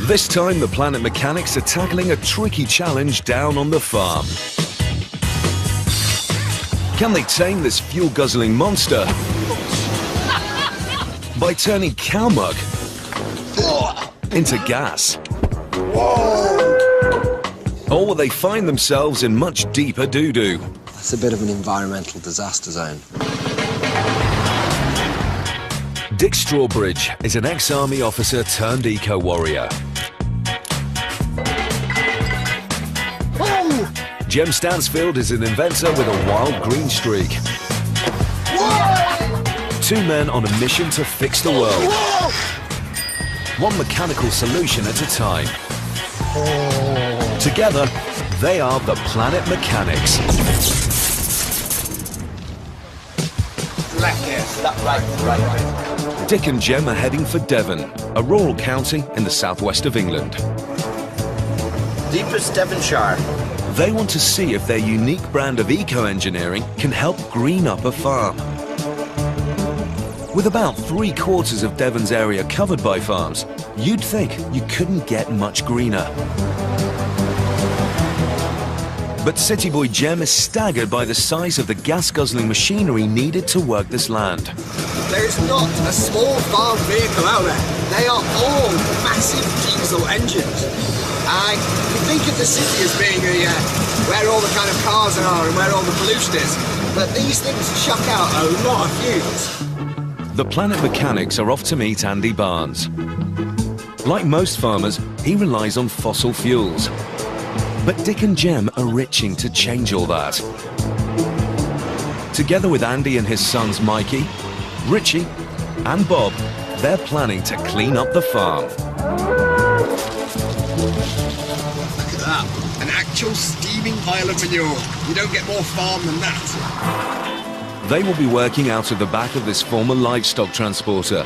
This time, the Planet Mechanics are tackling a tricky challenge down on the farm. Can they tame this fuel-guzzling monster by turning cow muck into gas? Or will they find themselves in much deeper doo-doo? It's a bit of an environmental disaster zone. Dick Strawbridge is an ex-army officer turned eco-warrior. Jem Stansfield is an inventor with a wild green streak. Two men on a mission to fix the world. One mechanical solution at a time. Together, they are the Planet Mechanics. Right. Dick and Jem are heading for Devon, a rural county in the southwest of England. Deepest Devonshire. They want to see if their unique brand of eco-engineering can help green up a farm. With about 3/4 of Devon's area covered by farms, you'd think you couldn't get much greener. But city boy Jem is staggered by the size of the gas-guzzling machinery needed to work this land. There's not a small farm vehicle out there. They are all massive diesel engines. You think of the city as being where all the kind of cars are and where all the pollution is, but these things chuck out a lot of fumes. The Planet Mechanics are off to meet Andy Barnes. Like most farmers, he relies on fossil fuels. But Dick and Jem are itching to change all that. Together with Andy and his sons Mikey, Richie and Bob, they're planning to clean up the farm. Look at that, an actual steaming pile of manure. You don't get more farm than that. They will be working out of the back of this former livestock transporter.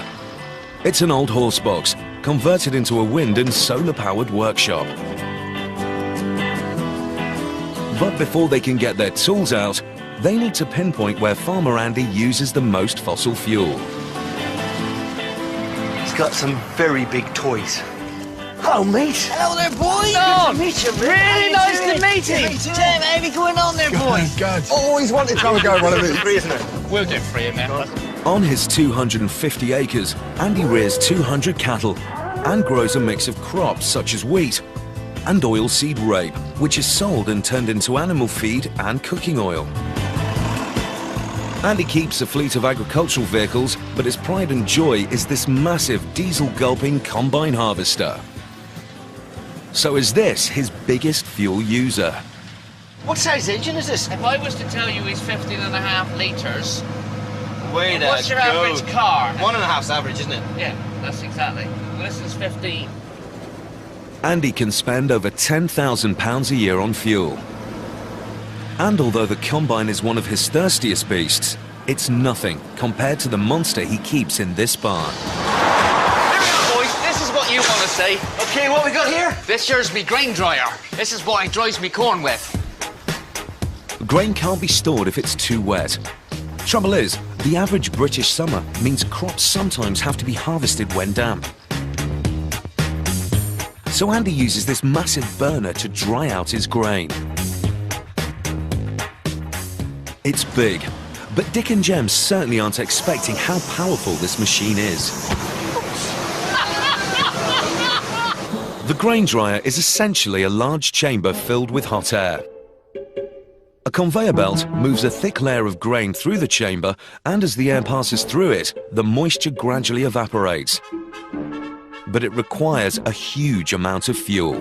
It's an old horse box, converted into a wind and solar-powered workshop. But before they can get their tools out, they need to pinpoint where Farmer Andy uses the most fossil fuel. He's got some very big toys. Hello, mate. Hello there, boys. Good to meet you, mate. Really nice to meet you. Jem, how going on there, boys? God. Always wanted to have a go at one of these. Free, isn't it? We'll do free, man. On his 250 acres, Andy rears 200 cattle and grows a mix of crops such as wheat and oilseed rape, which is sold and turned into animal feed and cooking oil. Andy keeps a fleet of agricultural vehicles, but his pride and joy is this massive diesel-gulping combine harvester. So is this his biggest fuel user? What size engine is this? If I was to tell you he's 15.5 litres, Way to what's your average car? 1.5's average, isn't it? Yeah, that's exactly. Well, this is 15. Andy can spend over £10,000 a year on fuel. And although the combine is one of his thirstiest beasts, it's nothing compared to the monster he keeps in this barn. Here we go, boys. This is what you want to say. Okay, what we got here? This here's me grain dryer. This is what I dries me corn with. Grain can't be stored if it's too wet. Trouble is, the average British summer means crops sometimes have to be harvested when damp. So Andy uses this massive burner to dry out his grain. It's big, but Dick and Jem certainly aren't expecting how powerful this machine is. The grain dryer is essentially a large chamber filled with hot air. A conveyor belt moves a thick layer of grain through the chamber, and as the air passes through it, the moisture gradually evaporates. But it requires a huge amount of fuel.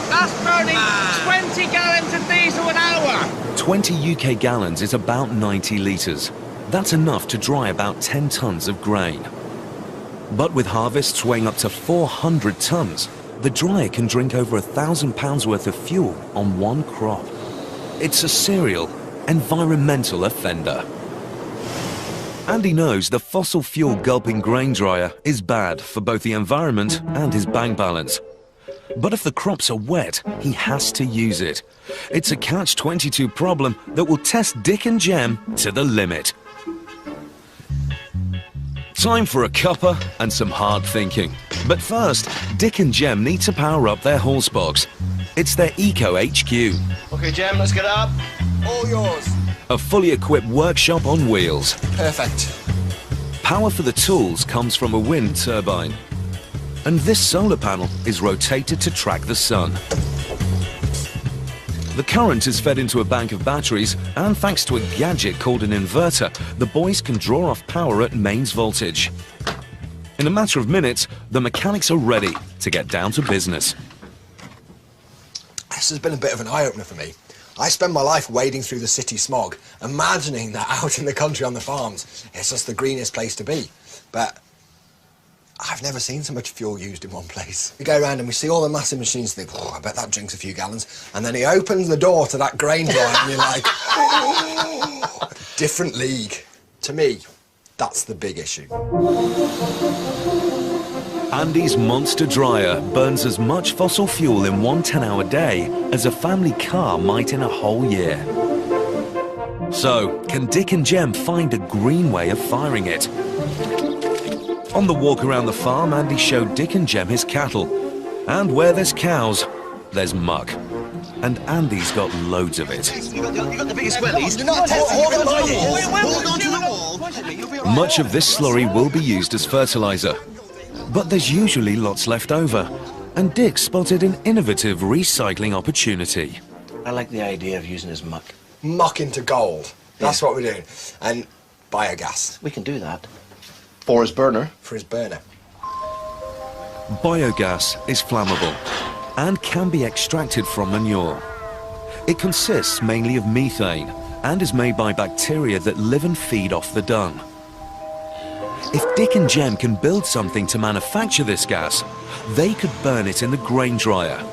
That's burning 20 gallons of diesel an hour. 20 UK gallons is about 90 litres. That's enough to dry about 10 tonnes of grain. But with harvests weighing up to 400 tonnes, the dryer can drink over £1,000 worth of fuel on one crop. It's a serial environmental offender. Andy knows the fossil fuel gulping grain dryer is bad for both the environment and his bank balance. But if the crops are wet, he has to use it. It's a catch-22 problem that will test Dick and Jem to the limit. Time for a cuppa and some hard thinking. But first, Dick and Jem need to power up their horse box. It's their Eco HQ, Okay, Jem, let's get up. All yours. a fully equipped workshop on wheels. Perfect. Power for the tools comes from a wind turbine. And this solar panel is rotated to track the sun. The current is fed into a bank of batteries, and thanks to a gadget called an inverter, the boys can draw off power at mains voltage. In a matter of minutes, the mechanics are ready to get down to business. This has been a bit of an eye-opener for me. I spend my life wading through the city smog, imagining that out in the country on the farms, it's just the greenest place to be. But I've never seen so much fuel used in one place. We go around and we see all the massive machines and think, oh, I bet that drinks a few gallons. And then he opens the door to that grain dryer and you're like, oh, different league. To me, that's the big issue. Andy's monster dryer burns as much fossil fuel in one 10-hour day as a family car might in a whole year. So, can Dick and Jem find a green way of firing it? On the walk around the farm, Andy showed Dick and Jem his cattle. And where there's cows, there's muck. And Andy's got loads of it. You got the biggest wellies. Hold on to the wall. Much of this slurry will be used as fertilizer. But there's usually lots left over. And Dick spotted an innovative recycling opportunity. I like the idea of using his muck. Muck into gold. That's what we're doing. And biogas We can do that. For his burner. for his burner. Biogas is flammable and can be extracted from manure. It consists mainly of methane and is made by bacteria that live and feed off the dung. If Dick and Jem can build something to manufacture this gas, they could burn it in the grain dryer.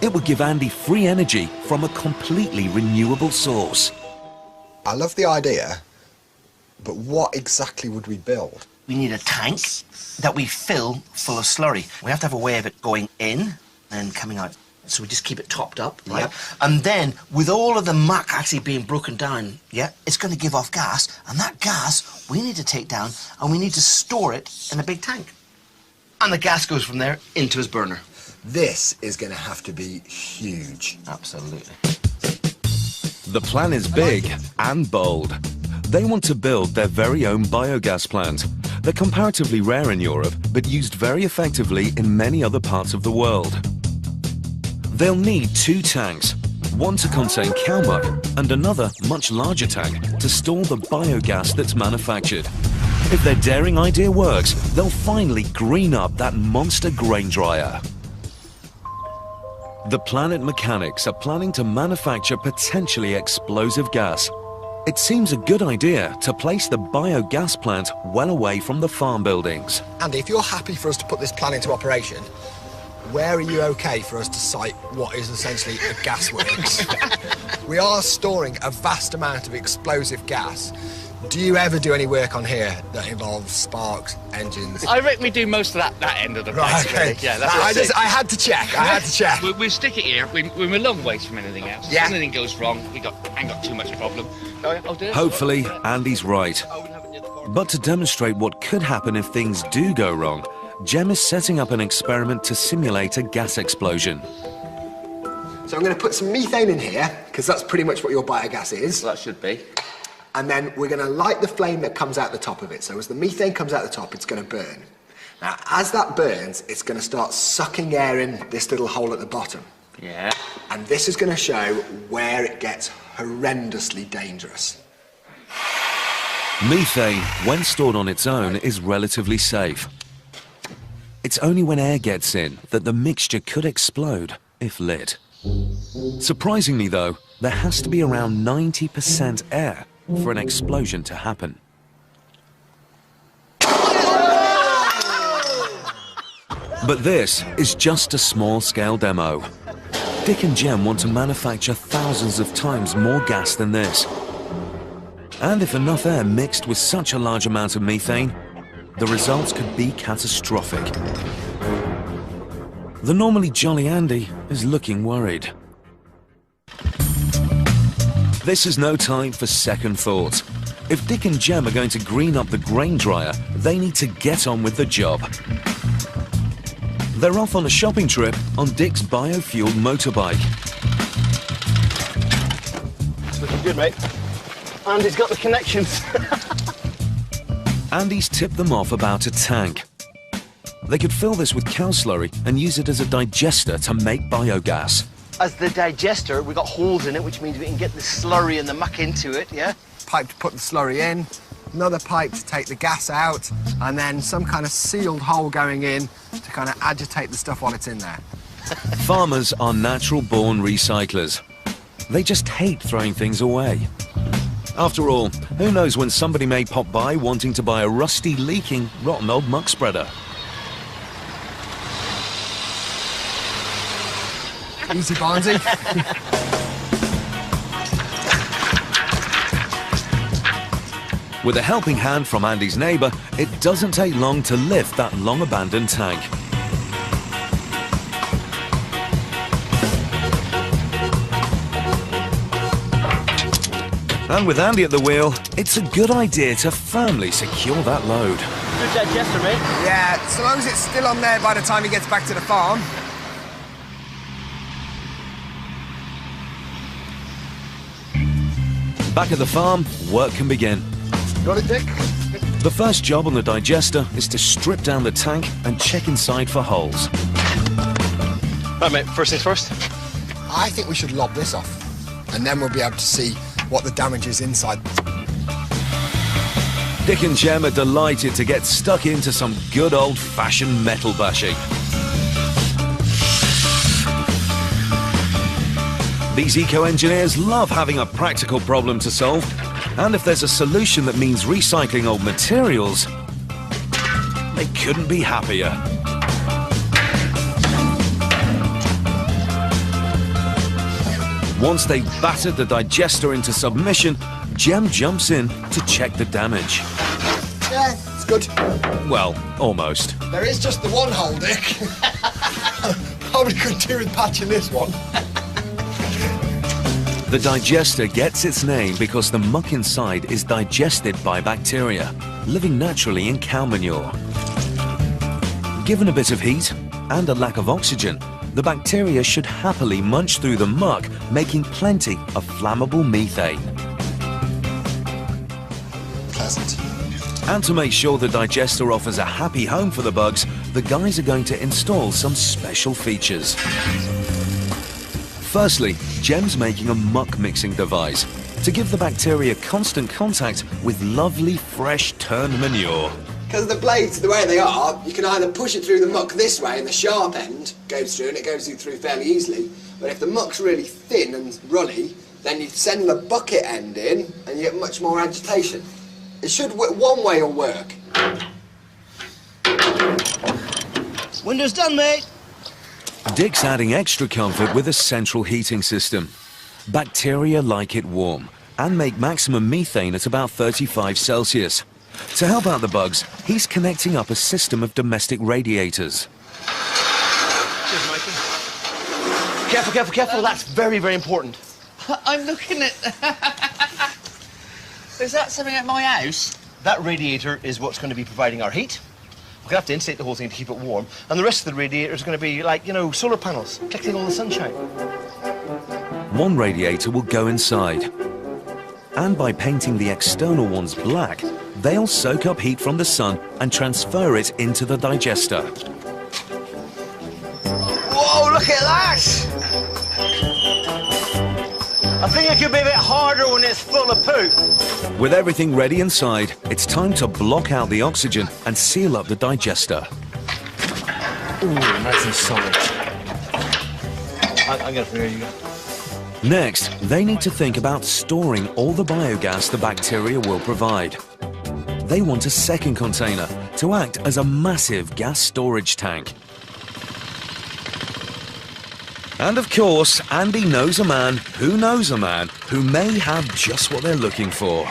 It would give Andy free energy from a completely renewable source. I love the idea, but what exactly would we build? We need a tank that we fill full of slurry. We have to have a way of it going in and coming out. So we just keep it topped up, right? Yep. And then, with all of the muck actually being broken down, yeah, it's going to give off gas. And that gas, we need to take down, and we need to store it in a big tank. And the gas goes from there into his burner. This is going to have to be huge. Absolutely. The plan is big and bold. They want to build their very own biogas plant. They're comparatively rare in Europe, but used very effectively in many other parts of the world. They'll need 2 tanks, one to contain cow muck and another, much larger tank, to store the biogas that's manufactured. If their daring idea works, they'll finally green up that monster grain dryer. The Planet mechanics are planning to manufacture potentially explosive gas. It seems a good idea to place the biogas plant well away from the farm buildings. Andy, if you're happy for us to put this plan into operation, where are you okay for us to site what is essentially a gasworks? We are storing a vast amount of explosive gas. Do you ever do any work on here that involves sparks, engines? I reckon we do most of that end of the Right, place, okay. really. Yeah, that's I had to check. We stick it here. We're a long ways from anything else. Yeah. If anything goes wrong, ain't got too much problem. I'll do it. Hopefully, Andy's right. But to demonstrate what could happen if things do go wrong, Jem is setting up an experiment to simulate a gas explosion. So I'm going to put some methane in here, because that's pretty much what your biogas is. That should be. And then we're going to light the flame that comes out the top of it. So as the methane comes out the top, it's going to burn. Now, as that burns, it's going to start sucking air in this little hole at the bottom. Yeah. And this is going to show where it gets horrendously dangerous. Methane, when stored on its own, is relatively safe. It's only when air gets in that the mixture could explode if lit. Surprisingly though, there has to be around 90% air for an explosion to happen. But this is just a small-scale demo. Dick and Jem want to manufacture thousands of times more gas than this. And if enough air mixed with such a large amount of methane, the results could be catastrophic. The normally jolly Andy is looking worried. This is no time for second thoughts. If Dick and Jem are going to green up the grain dryer, they need to get on with the job. They're off on a shopping trip on Dick's biofueled motorbike. It's looking good, mate. And he's got the connections. Andy's tipped them off about a tank. They could fill this with cow slurry and use it as a digester to make biogas. As the digester, we've got holes in it, which means we can get the slurry and the muck into it, yeah? Pipe to put the slurry in, another pipe to take the gas out, and then some kind of sealed hole going in to kind of agitate the stuff while it's in there. Farmers are natural-born recyclers. They just hate throwing things away. After all, who knows when somebody may pop by wanting to buy a rusty, leaking, rotten old muck spreader. Easy, Barnsey. With a helping hand from Andy's neighbour, it doesn't take long to lift that long-abandoned tank. And with Andy at the wheel, it's a good idea to firmly secure that load. Good digester, mate. Yeah, so long as it's still on there by the time he gets back to the farm. Back at the farm, work can begin. Got it, Dick? The first job on the digester is to strip down the tank and check inside for holes. Right, mate, first things first. I think we should lob this off, and then we'll be able to see what the damage is inside. Dick and Jem are delighted to get stuck into some good old-fashioned metal bashing. These eco-engineers love having a practical problem to solve, and if there's a solution that means recycling old materials, they couldn't be happier. Once they've battered the digester into submission, Jem jumps in to check the damage. Yeah, it's good. Well, almost. There is just the one hole, Dick. Probably could do with patching this one. The digester gets its name because the muck inside is digested by bacteria, living naturally in cow manure. Given a bit of heat and a lack of oxygen, the bacteria should happily munch through the muck, making plenty of flammable methane. Pleasant. And to make sure the digester offers a happy home for the bugs, the guys are going to install some special features. Firstly, Jem's making a muck mixing device to give the bacteria constant contact with lovely, fresh, turned manure. Because the blades, the way they are, you can either push it through the muck this way and the sharp end goes through and it goes through fairly easily. But if the muck's really thin and runny, then you send the bucket end in and you get much more agitation. It should, one way will work. Window's done, mate. Dick's adding extra comfort with a central heating system. Bacteria like it warm and make maximum methane at about 35 Celsius. To help out the bugs, he's connecting up a system of domestic radiators. Cheers, Mikey. Careful, careful, careful. That's very, very important. I'm looking at... Is that something at my house? That radiator is what's going to be providing our heat. We're going to have to insulate the whole thing to keep it warm. And the rest of the radiator is going to be like, you know, solar panels, collecting all the sunshine. One radiator will go inside. And by painting the external ones black, they'll soak up heat from the sun and transfer it into the digester. Whoa, look at that! I think it could be a bit harder when it's full of poop. With everything ready inside, it's time to block out the oxygen and seal up the digester. Ooh, nice and solid. I'm going to here you go. Next, they need to think about storing all the biogas the bacteria will provide. They want a second container to act as a massive gas storage tank. And of course, Andy knows a man who knows a man who may have just what they're looking for.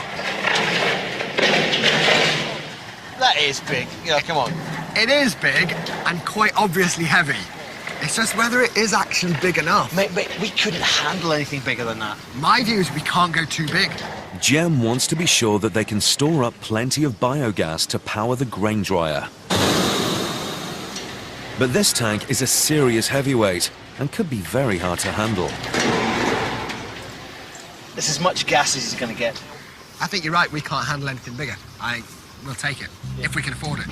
That is big. Yeah, come on. It is big and quite obviously heavy. It's just whether it is actually big enough. Mate, we couldn't handle anything bigger than that. My view is we can't go too big. Jem wants to be sure that they can store up plenty of biogas to power the grain dryer. But this tank is a serious heavyweight and could be very hard to handle. This is as much gas as he's going to get. I think you're right, we can't handle anything bigger. We'll take it, if we can afford it.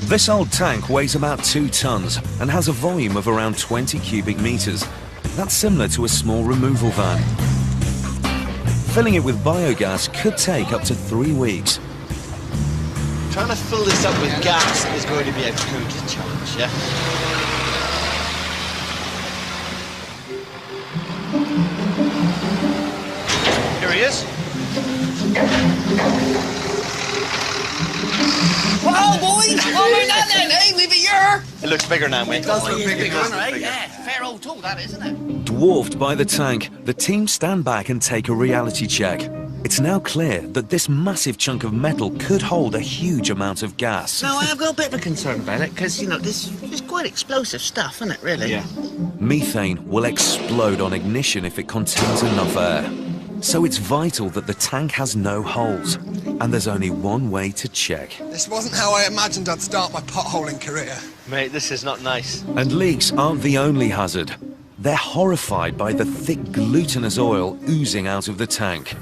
This old tank weighs about 2 tons and has a volume of around 20 cubic meters. That's similar to a small removal van. Filling it with biogas could take up to 3 weeks. Trying to fill this up with gas is going to be a good challenge, yeah? Here he is. Whoa, boys! What about that then, eh? Leave it here. It looks bigger now, mate. It does look bigger, doesn't Right? it? Yeah, fair old tool, that, isn't it? Dwarfed by the tank, the team stand back and take a reality check. It's now clear that this massive chunk of metal could hold a huge amount of gas. Now, I have got a bit of a concern about it, because, you know, this is quite explosive stuff, isn't it, really? Yeah. Methane will explode on ignition if it contains enough air. So it's vital that the tank has no holes. And there's only one way to check. This wasn't how I imagined I'd start my potholing career. Mate, this is not nice. And leaks aren't the only hazard. They're horrified by the thick glutinous oil oozing out of the tank.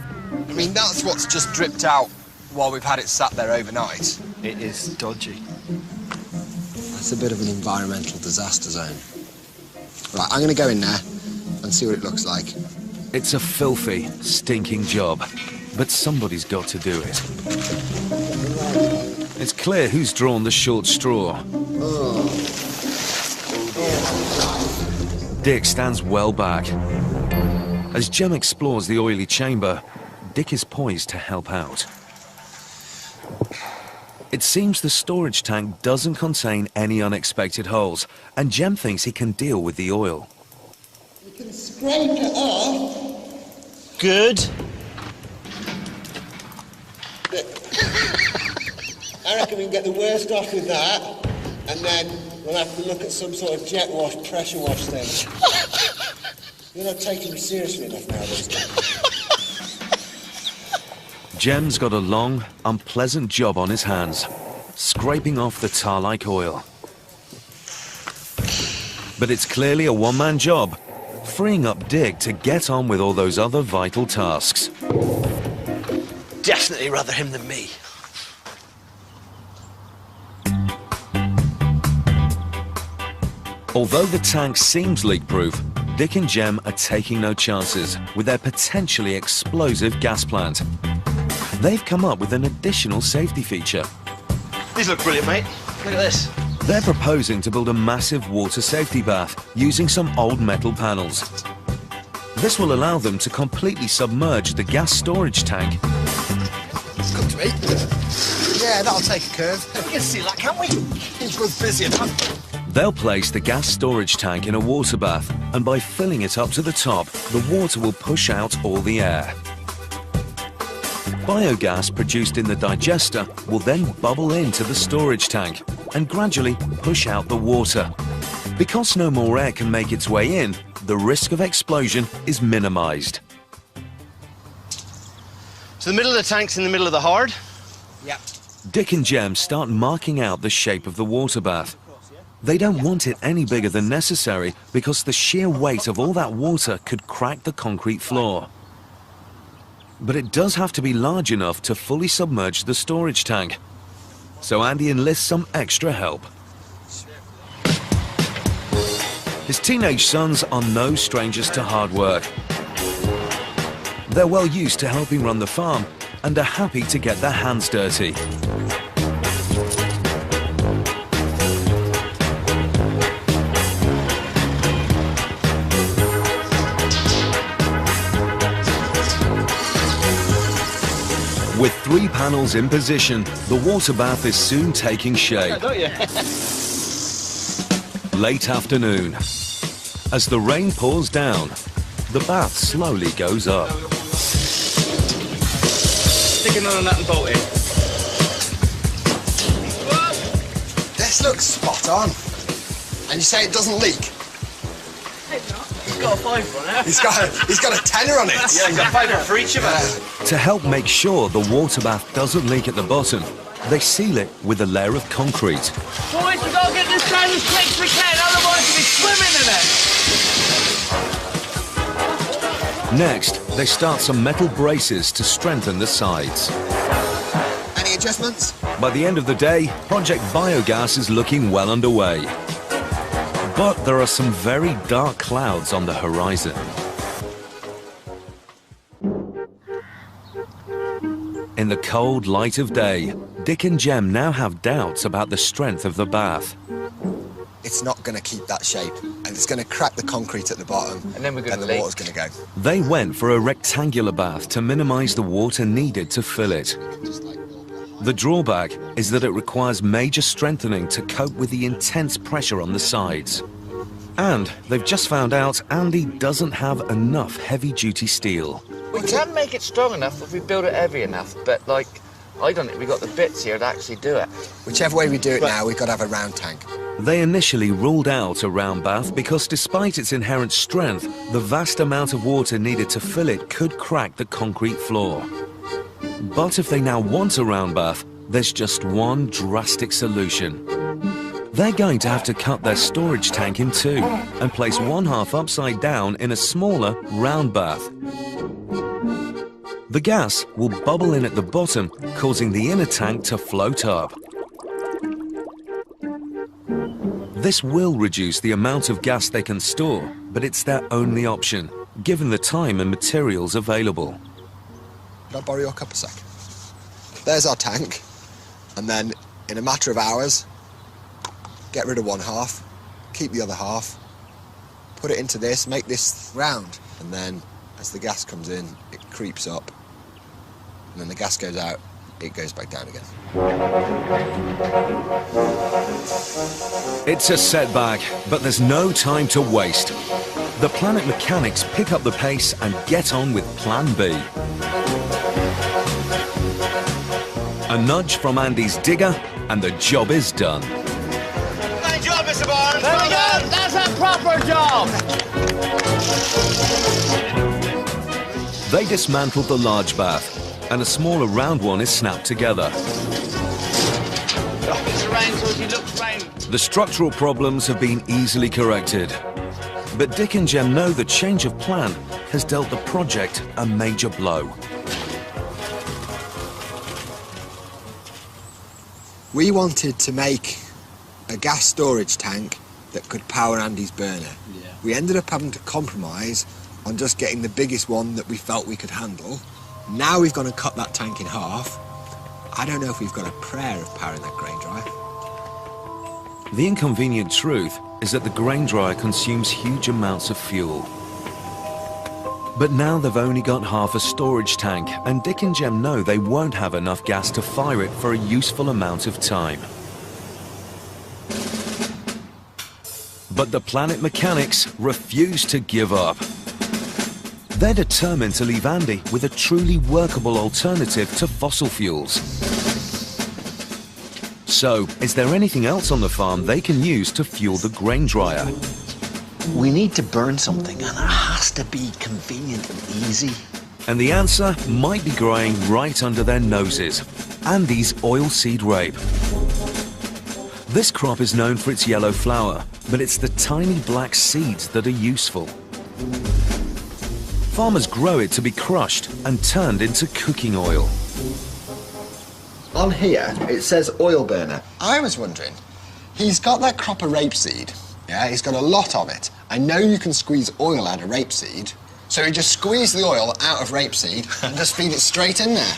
I mean, that's what's just dripped out while we've had it sat there overnight. It is dodgy. That's a bit of an environmental disaster zone. Right, I'm going to go in there and see what it looks like. It's a filthy, stinking job, but somebody's got to do it. It's clear who's drawn the short straw. Dick stands well back. As Jem explores the oily chamber, Dick is poised to help out. It seems the storage tank doesn't contain any unexpected holes, and Jem thinks he can deal with the oil. You can scrape it off. Good. I reckon we can get the worst off with that, and then we'll have to look at some sort of jet wash, pressure wash thing. You're not taking me seriously enough nowadays. Jem's got a long, unpleasant job on his hands, scraping off the tar-like oil. But it's clearly a one-man job, freeing up Dick to get on with all those other vital tasks. Definitely rather him than me. Although the tank seems leak-proof, Dick and Jem are taking no chances with their potentially explosive gas plant. They've come up with an additional safety feature. These look brilliant, mate. Look at this. They're proposing to build a massive water safety bath using some old metal panels. This will allow them to completely submerge the gas storage tank. Good to me. Yeah, that'll take a curve. We can see that, can't we? It was busy enough. They'll place the gas storage tank in a water bath, and by filling it up to the top, the water will push out all the air. Biogas produced in the digester will then bubble into the storage tank and gradually push out the water. Because no more air can make its way in, the risk of explosion is minimized. So the middle of the tank's in the middle of the hard. Yep. Dick and Jem start marking out the shape of the water bath. They don't want it any bigger than necessary because the sheer weight of all that water could crack the concrete floor. But it does have to be large enough to fully submerge the storage tank. So Andy enlists some extra help. His teenage sons are no strangers to hard work. They're well used to helping run the farm and are happy to get their hands dirty. With 3 panels in position, the water bath is soon taking shape. Don't you? Late afternoon. As the rain pours down, the bath slowly goes up. Stick another nut and bolt in. This looks spot on. And you say it doesn't leak? Hope not. got a fiver on it. He's got a tenner on it. Yeah, got 5 for each of us. To help make sure the water bath doesn't leak at the bottom, they seal it with a layer of concrete. Boys, we gotta get this down as quick as we can, otherwise we'll be swimming in it. Next, they start some metal braces to strengthen the sides. Any adjustments? By the end of the day, Project Biogas is looking well underway. But there are some very dark clouds on the horizon. In the cold light of day, Dick and Jem now have doubts about the strength of the bath. It's not going to keep that shape, and it's going to crack the concrete at the bottom, And then we're gonna the leak. water's going to go. They went for a rectangular bath to minimize the water needed to fill it. The drawback is that it requires major strengthening to cope with the intense pressure on the sides. And they've just found out Andy doesn't have enough heavy-duty steel. We can make it strong enough if we build it heavy enough, but like, I don't think we got the bits here to actually do it. Whichever way we do it now, we've got to have a round tank. They initially ruled out a round bath because despite its inherent strength, the vast amount of water needed to fill it could crack the concrete floor. But if they now want a round bath, there's just one drastic solution. They're going to have to cut their storage tank in two and place one half upside down in a smaller, round bath. The gas will bubble in at the bottom, causing the inner tank to float up. This will reduce the amount of gas they can store, but it's their only option, given the time and materials available. Can I borrow your cup a sec? There's our tank, and then in a matter of hours, get rid of one half, keep the other half, put it into this, make this round, and then as the gas comes in, it creeps up, and then the gas goes out, it goes back down again. It's a setback, but there's no time to waste. The Planet mechanics pick up the pace and get on with Plan B. A nudge from Andy's digger, and the job is done. Good job, Mr. Barnes. There we go, that's a proper job. They dismantled the large bath, and a smaller round one is snapped together. It's rain, so as you look rain. The structural problems have been easily corrected. But Dick and Jem know the change of plan has dealt the project a major blow. We wanted to make a gas storage tank that could power Andy's burner. Yeah. We ended up having to compromise on just getting the biggest one that we felt we could handle. Now we've got to cut that tank in half. I don't know if we've got a prayer of powering that grain dryer. The inconvenient truth is that the grain dryer consumes huge amounts of fuel. But now they've only got half a storage tank, and Dick and Jem know they won't have enough gas to fire it for a useful amount of time. But the Planet mechanics refuse to give up. They're determined to leave Andy with a truly workable alternative to fossil fuels. So, is there anything else on the farm they can use to fuel the grain dryer? We need to burn something, and it has to be convenient and easy. And the answer might be growing right under their noses. Andy's oilseed rape. This crop is known for its yellow flower, but it's the tiny black seeds that are useful. Farmers grow it to be crushed and turned into cooking oil. On here, it says oil burner. I was wondering, he's got that crop of rapeseed. Yeah, he's got a lot of it. I know you can squeeze oil out of rapeseed, so he just squeeze the oil out of rapeseed and just feed it straight in there.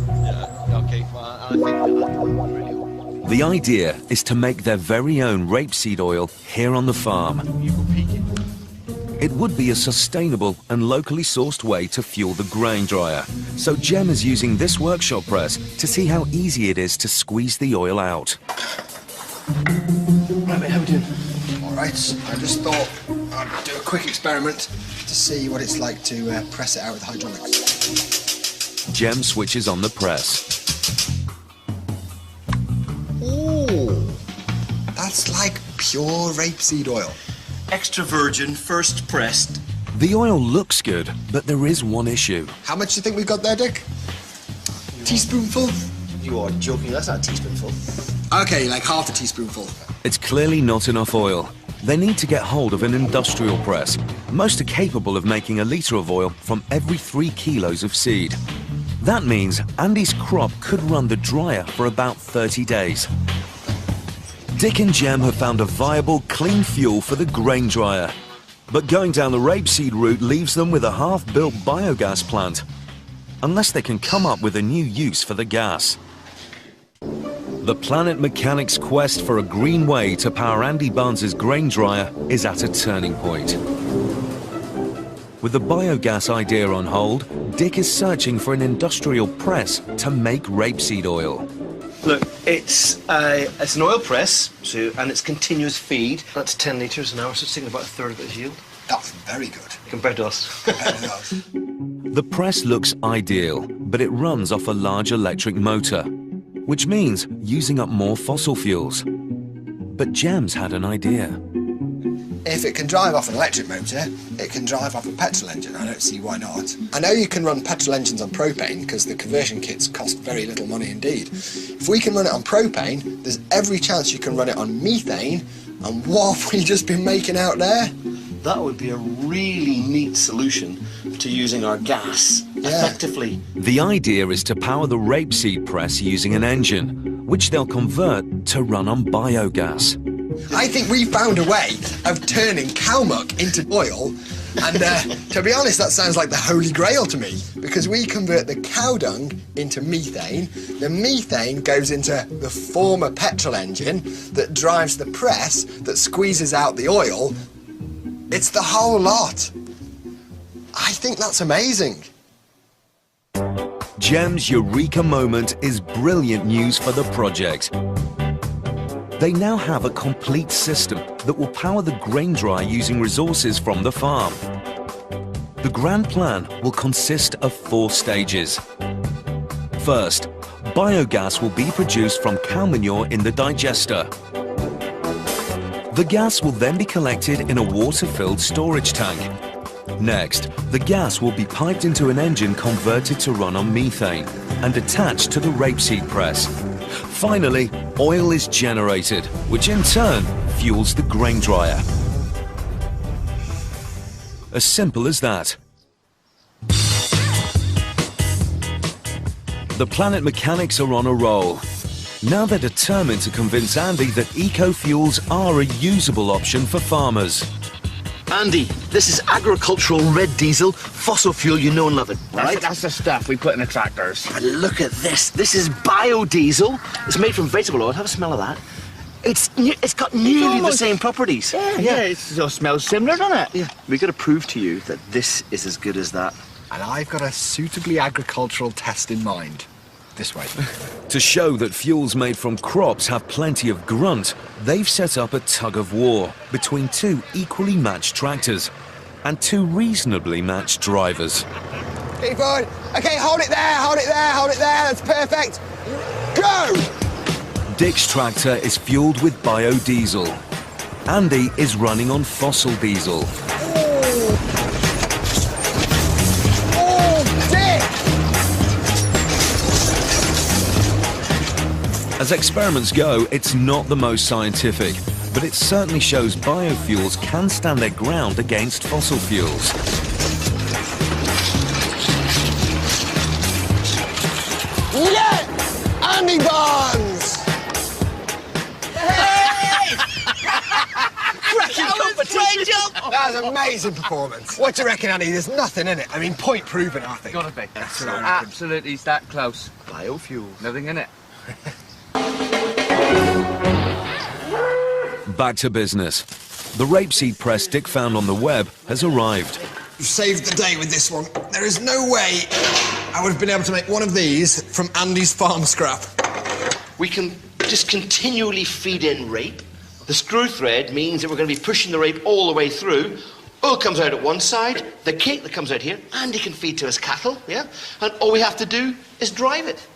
Yeah, okay, well, I think that's really... The idea is to make their very own rapeseed oil here on the farm. You go peeking. It would be a sustainable and locally sourced way to fuel the grain dryer. So Jem is using this workshop press to see how easy it is to squeeze the oil out. Right, mate, how we doing? All right, I just thought I'd do a quick experiment to see what it's like to press it out with hydraulics. Jem switches on the press. Ooh, that's like pure rapeseed oil. extra virgin, first pressed. The oil looks good, but there is one issue. How much do you think we've got there, Dick? Teaspoonful? You are joking, that's not a teaspoonful. Okay, like half a teaspoonful. It's clearly not enough oil. They need to get hold of an industrial press. Most are capable of making a litre of oil from every 3 kilos of seed. That means Andy's crop could run the dryer for about 30 days. Dick and Jem have found a viable, clean fuel for the grain dryer. But going down the rapeseed route leaves them with a half-built biogas plant. Unless they can come up with a new use for the gas. The Planet Mechanics' quest for a green way to power Andy Barnes's grain dryer is at a turning point. With the biogas idea on hold, Dick is searching for an industrial press to make rapeseed oil. Look, it's an oil press, and it's continuous feed. That's 10 litres an hour, so it's taking about a third of its yield. That's very good. Compared to us. The press looks ideal, but it runs off a large electric motor, which means using up more fossil fuels. But Jem's had an idea. If it can drive off an electric motor, it can drive off a petrol engine. I don't see why not. I know you can run petrol engines on propane because the conversion kits cost very little money indeed. If we can run it on propane, there's every chance you can run it on methane. And what have we just been making out there? That would be a really neat solution to using our gas effectively. The idea is to power the rapeseed press using an engine, which they'll convert to run on biogas. I think we found a way of turning cow muck into oil, and to be honest, that sounds like the holy grail to me, because we convert the cow dung into methane. The methane goes into the former petrol engine that drives the press that squeezes out the oil. It's the whole lot. I think that's amazing. Jem's eureka moment is brilliant news for the project. They now have a complete system that will power the grain dryer using resources from the farm. The grand plan will consist of 4 stages. First, biogas will be produced from cow manure in the digester. The gas will then be collected in a water-filled storage tank. Next, the gas will be piped into an engine converted to run on methane and attached to the rapeseed press. Finally, oil is generated, which in turn fuels the grain dryer. As simple as that. The Planet Mechanics are on a roll. Now they're determined to convince Andy that eco-fuels are a usable option for farmers. Andy, this is agricultural red diesel, fossil fuel you know and love it, right? That's the stuff we put in the tractors. But look at this. This is biodiesel. It's made from vegetable oil. Have a smell of that. It's got nearly the same properties. Yeah, it smells similar, doesn't it? Yeah. We've got to prove to you that this is as good as that. And I've got a suitably agricultural test in mind. This way. To show that fuels made from crops have plenty of grunt, they've set up a tug-of-war between 2 equally matched tractors and 2 reasonably matched drivers. Keep on. Okay, hold it there, hold it there, hold it there. That's perfect. Go! Dick's tractor is fueled with biodiesel. Andy is running on fossil diesel. As experiments go, it's not the most scientific, but it certainly shows biofuels can stand their ground against fossil fuels. Yeah! Andy Barnes! That was an amazing performance. What do you reckon, Andy? There's nothing in it. I mean, point proven, I think. Gotta be. Absolutely, it's that close. Biofuel. Nothing in it. Back to business. The rapeseed press Dick found on the web has arrived. You've saved the day with this one. There is no way I would have been able to make one of these from Andy's farm scrap. We can just continually feed in rape. The screw thread means that we're going to be pushing the rape all the way through. Oil comes out at one side, the cake that comes out here, Andy can feed to his cattle, yeah? And all we have to do is drive it.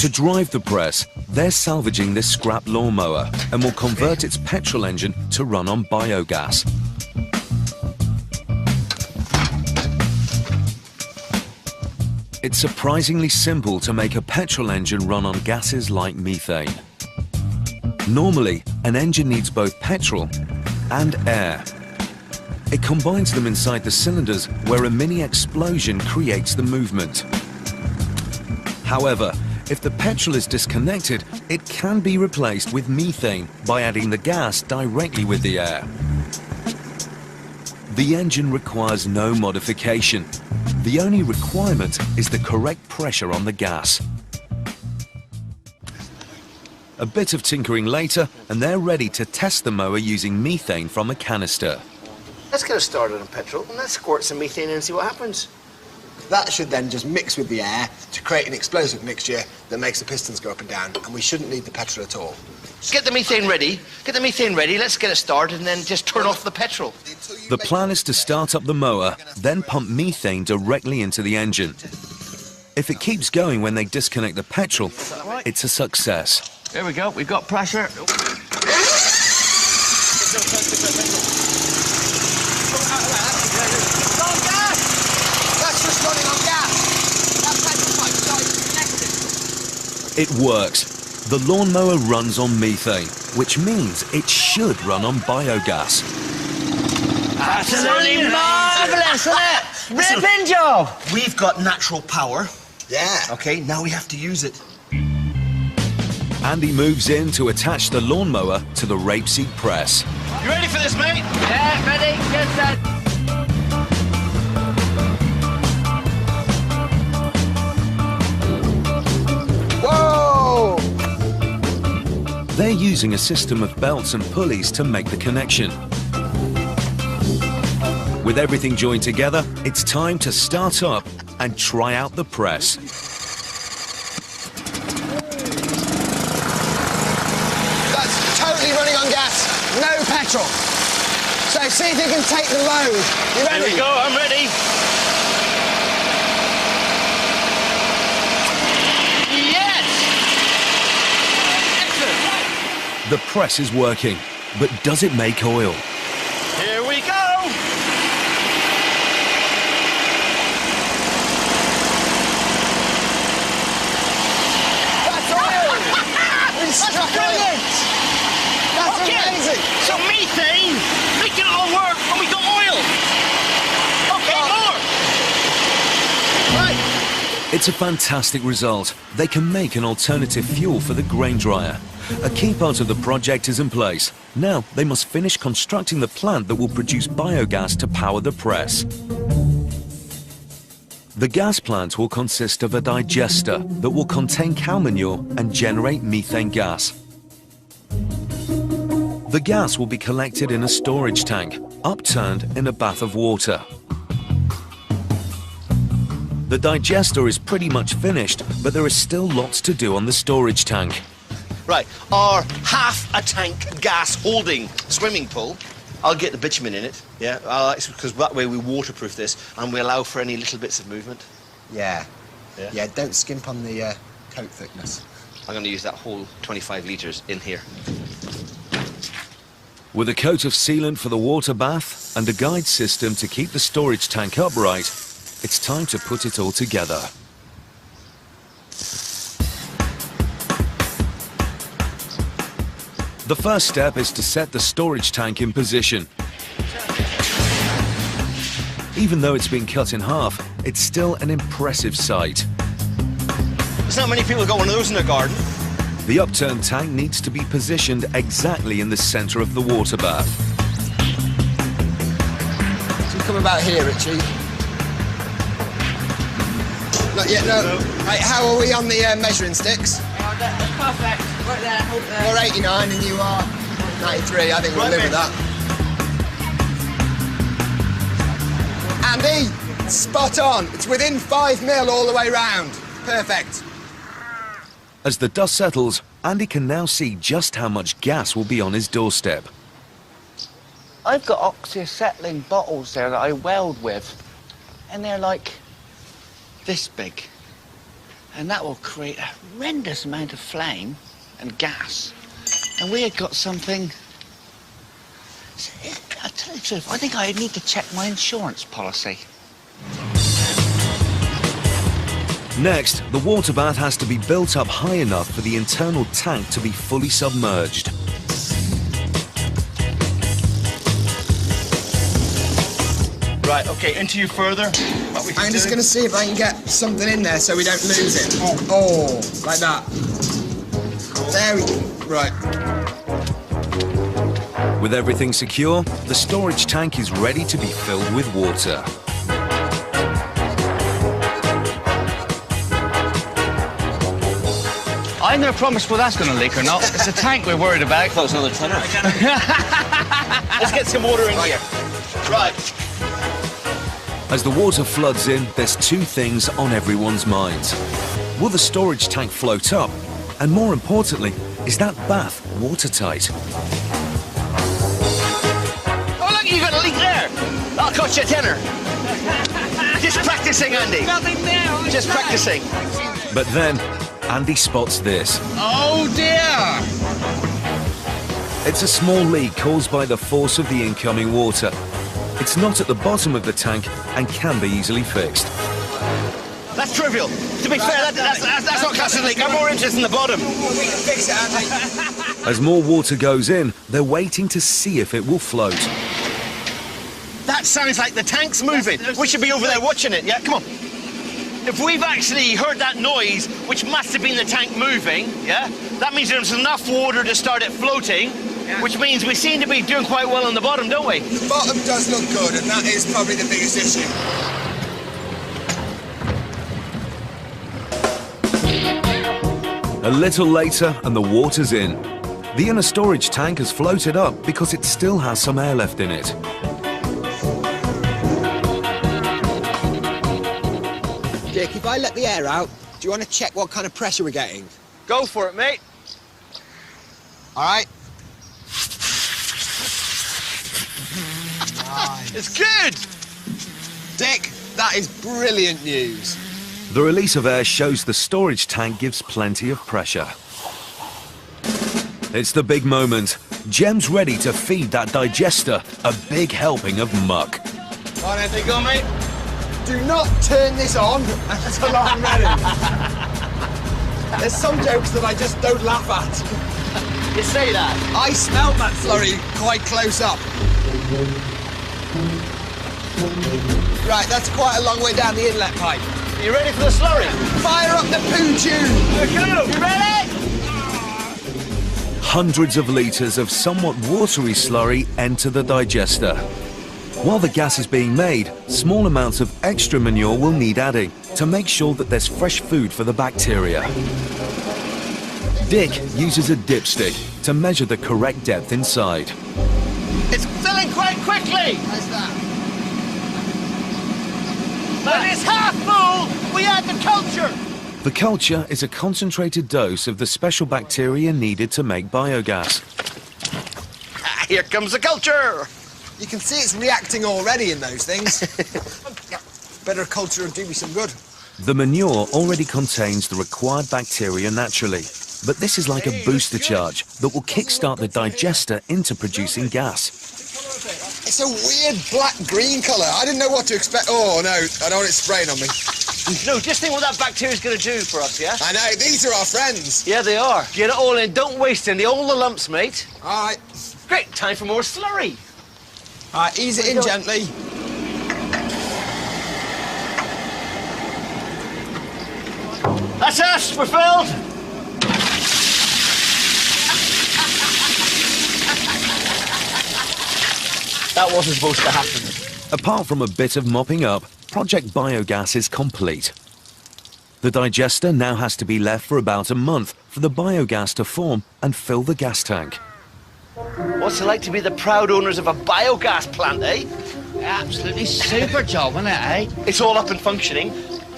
To drive the press, they're salvaging this scrap lawnmower and will convert its petrol engine to run on biogas. It's surprisingly simple to make a petrol engine run on gases like methane. Normally, an engine needs both petrol and air. It combines them inside the cylinders where a mini explosion creates the movement. However, if the petrol is disconnected, it can be replaced with methane by adding the gas directly with the air. The engine requires no modification. The only requirement is the correct pressure on the gas. A bit of tinkering later, and they're ready to test the mower using methane from a canister. Let's get it started on petrol and let's squirt some methane in and see what happens. That should then just mix with the air to create an explosive mixture that makes the pistons go up and down, and we shouldn't need the petrol at all. Get the methane ready. Get the methane ready. Let's get it started and then just turn off the petrol. The plan is to start up the mower, then pump methane directly into the engine. If it keeps going when they disconnect the petrol, it's a success. Here we go. We've got pressure. It works. The lawnmower runs on methane, which means it should run on biogas. Absolutely marvellous, isn't it? Ripping job. We've got natural power. Yeah. Okay, now we have to use it. Andy moves in to attach the lawnmower to the rapeseed press. You ready for this, mate? Yeah, ready? Yes, Dad. Whoa! They're using a system of belts and pulleys to make the connection. With everything joined together, it's time to start up and try out the press. That's totally running on gas, no petrol. So see if you can take the load. You ready? Here we go. I'm ready. Yes! Excellent. The press is working, but does it make oil? Here we go. That's oil! We struck oil! That's amazing! So methane, making it all work, and we got oil. Okay, more. Right. It's a fantastic result. They can make an alternative fuel for the grain dryer. A key part of the project is in place. Now they must finish constructing the plant that will produce biogas to power the press. The gas plant will consist of a digester that will contain cow manure and generate methane gas. The gas will be collected in a storage tank, upturned in a bath of water. The digester is pretty much finished, but there is still lots to do on the storage tank. Right, our half a tank gas holding swimming pool. I'll get the bitumen in it, yeah, because that way we waterproof this and we allow for any little bits of movement. Yeah. Yeah. Yeah, don't skimp on the coat thickness. I'm going to use that whole 25 litres in here. With a coat of sealant for the water bath and a guide system to keep the storage tank upright, it's time to put it all together. The first step is to set the storage tank in position. Even though it's been cut in half, it's still an impressive sight. There's not many people got one of those in their garden. The upturned tank needs to be positioned exactly in the center of the water bath. So come about here, Richie. Not yet, no. Right, how are we on the measuring sticks? That's perfect. Right there, hold there. You're 89 and you are 93. I think we'll live with that. Andy, spot on. It's within 5 mil all the way round. Perfect. As the dust settles, Andy can now see just how much gas will be on his doorstep. I've got oxyacetylene bottles there that I weld with, and they're like this big. and that will create a horrendous amount of flame and gas. And we had got something... I'll tell you the truth, I think I need to check my insurance policy. Next, the water bath has to be built up high enough for the internal tank to be fully submerged. Right, okay, into you further. I'm just going to see if I can get something in there so we don't lose it. Oh, like that. There we go. Right. With everything secure, the storage tank is ready to be filled with water. I never promised whether that's going to leak or not. It's a tank we're worried about. Close another tenner. Let's get some water in here. Right. As the water floods in, there's two things on everyone's minds. Will the storage tank float up? And more importantly, is that bath watertight? Oh, look, you got a leak there. I'll cost you a tenner. Just practicing, Andy. Nothing there. Just practicing. But then, Andy spots this. Oh, dear. It's a small leak caused by the force of the incoming water. It's not at the bottom of the tank and can be easily fixed. That's trivial. To be fair, that's not classed as a leak. I'm more interested in the bottom. We can fix it, Andy. As more water goes in, they're waiting to see if it will float. That sounds like the tank's moving. We should be over there watching it, yeah? Come on. If we've actually heard that noise, which must have been the tank moving, yeah? That means there's enough water to start it floating, which means we seem to be doing quite well on the bottom, don't we? The bottom does look good, and that is probably the biggest issue. A little later and the water's in. The inner storage tank has floated up because it still has some air left in it. Dick, if I let the air out, do you want to check what kind of pressure we're getting? Go for it, mate. All right. It's good. Dick, that is brilliant news. The release of air shows the storage tank gives plenty of pressure. It's the big moment. Jem's ready to feed that digester a big helping of muck. On, Andy, go, mate. Do not turn this on until I'm ready. There's some jokes that I just don't laugh at. You say that. I smelled that slurry quite close up. Right, that's quite a long way down the inlet pipe. Are you ready for the slurry? Fire up the poo tube! Here we go. You ready? Hundreds of litres of somewhat watery slurry enter the digester. While the gas is being made, small amounts of extra manure will need adding to make sure that there's fresh food for the bacteria. Dick uses a dipstick to measure the correct depth inside. It's filling quite quickly. How's that? When it's half full, we add the culture. The culture is a concentrated dose of the special bacteria needed to make biogas. Here comes the culture. You can see it's reacting already in those things. Better culture would do me some good. The manure already contains the required bacteria naturally, but this is like a booster charge that will kickstart the digester into producing gas. It's a weird black-green colour. I didn't know what to expect. Oh, no, I don't want it spraying on me. No, just think what that bacteria's going to do for us, yeah? I know, these are our friends. Yeah, they are. Get it all in. Don't waste any. All the lumps, mate. All right. Great. Time for more slurry. All right, ease it in gently. That's us. We're filled. That wasn't supposed to happen. Apart from a bit of mopping up, Project Biogas is complete. The digester now has to be left for about a month for the biogas to form and fill the gas tank. What's it like to be the proud owners of a biogas plant, eh? Absolutely super job, isn't it, eh? It's all up and functioning.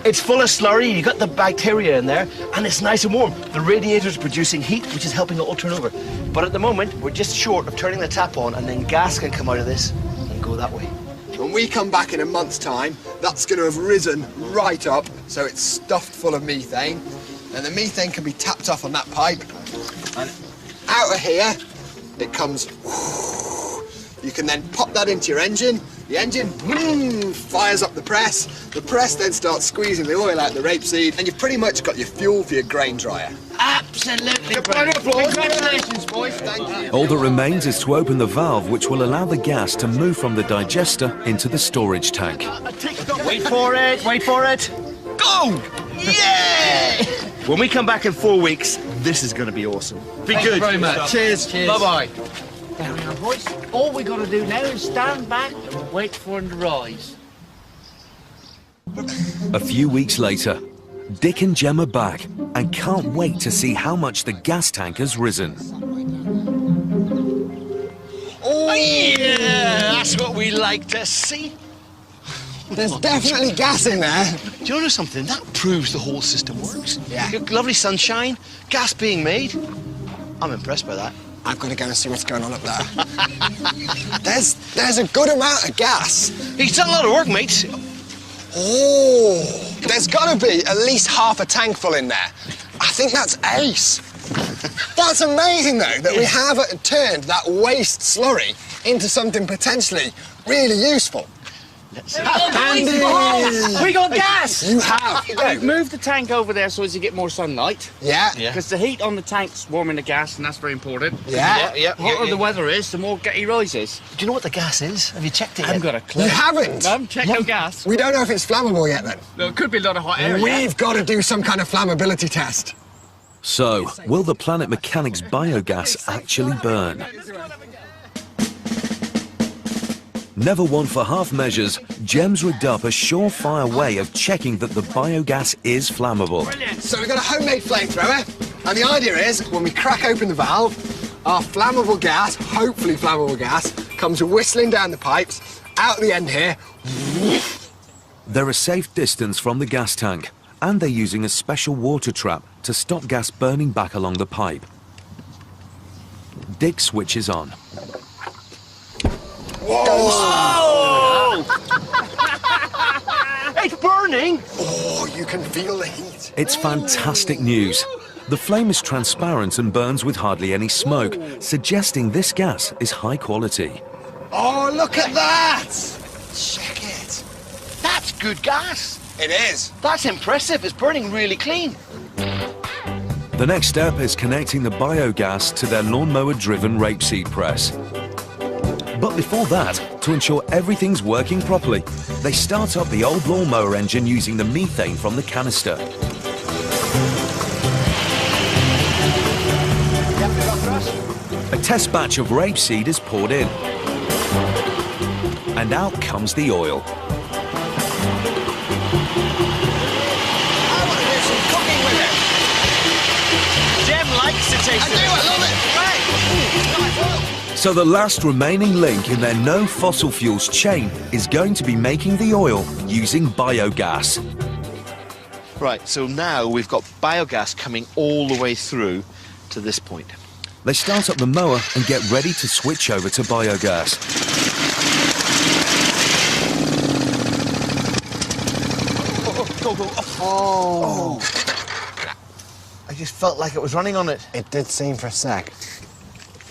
It's full of slurry, you got the bacteria in there, and it's nice and warm. The radiator's producing heat, which is helping it all turn over. But at the moment, we're just short of turning the tap on, and then gas can come out of this and go that way. When we come back in a month's time, that's going to have risen right up, so it's stuffed full of methane. And the methane can be tapped off on that pipe. And out of here, it comes. You can then pop that into your engine. The engine fires up the press. The press then starts squeezing the oil out of the rapeseed, and you've pretty much got your fuel for your grain dryer. Absolutely. Congratulations, boys. Thank you. All that remains is to open the valve which will allow the gas to move from the digester into the storage tank. Wait for it, wait for it. Go! Yeah! When we come back in 4 weeks, this is going to be awesome. Be good. very much. Cheers. Bye-bye. Now, boys, all we got to do now is stand back and wait for him to rise. A few weeks later, Dick and Jem are back and can't wait to see how much the gas tank has risen. Oh, yeah! That's what we like to see. There's definitely gas in there. Do you know something? That proves the whole system works. Yeah. Lovely sunshine, gas being made. I'm impressed by that. I've got to go and see what's going on up there. There's a good amount of gas. He's done a lot of work, mate. Oh, there's got to be at least half a tank full in there. I think that's ace. That's amazing, though, that we have turned that waste slurry into something potentially really useful. Andy! We got gas! You have. I've moved the tank over there so as to get more sunlight. Yeah. Because the heat on the tank's warming the gas, and that's very important. Yeah. The hotter the weather is, the more he rises. Do you know what the gas is? Have you checked it I haven't yet? got a clue. You haven't? I haven't checked no gas. We don't know if it's flammable yet, then. No, it could be a lot of hot air. We've got to do some kind of flammability test. So, will the Planet Mechanics biogas actually burn? Never one for half measures, Jem's rigged up a surefire way of checking that the biogas is flammable. So we've got a homemade flamethrower, and the idea is when we crack open the valve, our flammable gas, hopefully flammable gas, comes whistling down the pipes, out the end here. They're a safe distance from the gas tank, and they're using a special water trap to stop gas burning back along the pipe. Dick switches on. Whoa! It's burning! Oh, you can feel the heat. It's fantastic news. The flame is transparent and burns with hardly any smoke, suggesting this gas is high quality. Oh, look at that! Check it. That's good gas. It is. That's impressive. It's burning really clean. The next step is connecting the biogas to their lawnmower-driven rapeseed press. But before that, to ensure everything's working properly, they start up the old lawnmower engine using the methane from the canister. A test batch of rapeseed is poured in. And out comes the oil. I want to do some cooking with it. Jem likes to taste I do, I love it. Right. So the last remaining link in their no fossil fuels chain is going to be making the oil using biogas. Right, so now we've got biogas coming all the way through to this point. They start up the mower and get ready to switch over to biogas. Oh. I just felt like it was running on it. It did seem for a sec.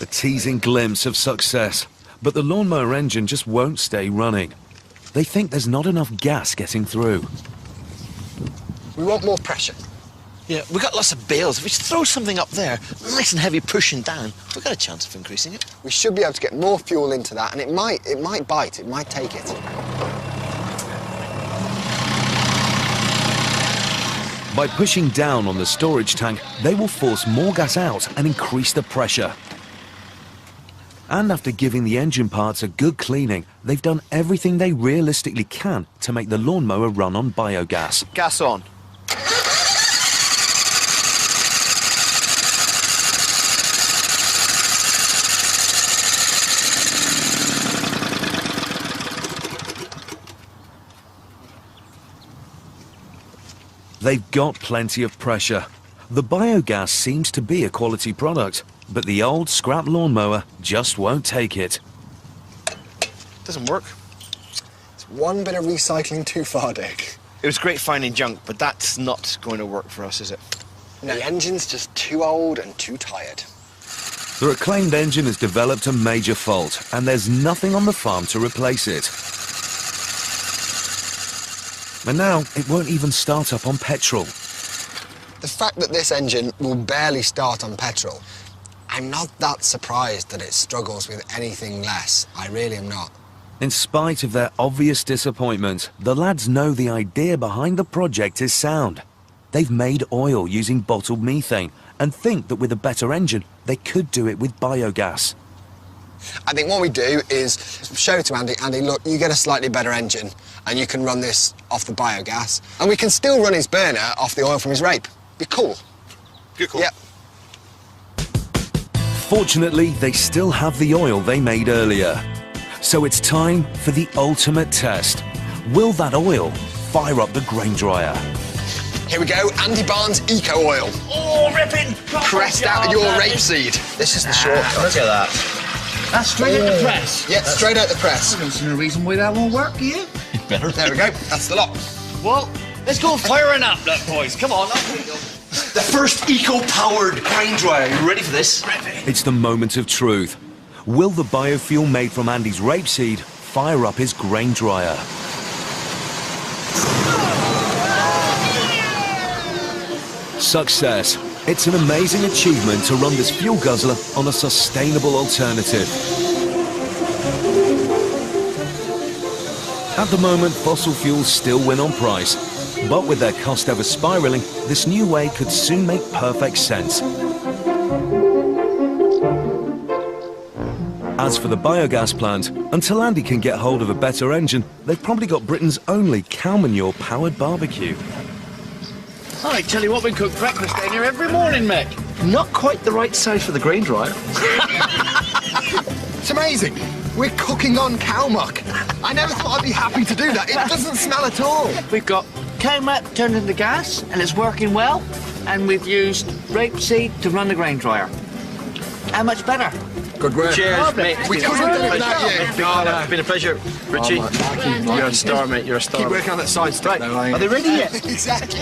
A teasing glimpse of success, but the lawnmower engine just won't stay running. They think there's not enough gas getting through. We want more pressure. Yeah, we've got lots of bales. If we throw something up there, nice and heavy, pushing down, we've got a chance of increasing it. We should be able to get more fuel into that, and it might bite, it might take it. By pushing down on the storage tank, they will force more gas out and increase the pressure. And after giving the engine parts a good cleaning, they've done everything they realistically can to make the lawnmower run on biogas. Gas on. They've got plenty of pressure. The biogas seems to be a quality product, but the old scrap lawnmower just won't take it. Doesn't work. One bit of recycling too far, Dick. It was great finding junk, but that's not going to work for us, is it? No. The engine's just too old and too tired. The reclaimed engine has developed a major fault, and there's nothing on the farm to replace it. And now, it won't even start up on petrol. The fact that this engine will barely start on petrol, I'm not that surprised that it struggles with anything less. I really am not. In spite of their obvious disappointment, the lads know the idea behind the project is sound. They've made oil using bottled methane and think that with a better engine, they could do it with biogas. I think what we do is show it to Andy. Andy, look, you get a slightly better engine and you can run this off the biogas, and we can still run his burner off the oil from his rape. Be cool. Good call. Yep. Fortunately, they still have the oil they made earlier. So it's time for the ultimate test. Will that oil fire up the grain dryer? Here we go, Andy Barnes Eco Oil. Oh, ripping! Pressed out of your rapeseed. This is the shortcut. Look at that. That's straight at the press. Yeah, straight out the press. I don't see no reason why that won't work, do you? There we go, that's the lot. Well, let's go firing up, look, boys. Come on, up we go. The first eco-powered grain dryer. You ready for this? It's the moment of truth. Will the biofuel made from Andy's rapeseed fire up his grain dryer? Success. It's an amazing achievement to run this fuel guzzler on a sustainable alternative. At the moment, fossil fuels still win on price, but with their cost ever spiralling, this new way could soon make perfect sense. As for the biogas plant, until Andy can get hold of a better engine, they've probably got Britain's only cow manure-powered barbecue. I tell you what, we cook breakfast down here every morning, Mick. Not quite the right size for the grain dryer. It's amazing. We're cooking on cow muck. I never thought I'd be happy to do that. It doesn't smell at all. We've got cow muck turned into gas, and it's working well. And we've used rapeseed to run the grain dryer. How much better? Good work. Cheers, mate. We couldn't do it without you. It's been a pleasure. Richie, you're a star, mate. You're a star. Keep working on that side stuff, though. Are they ready yet? Exactly.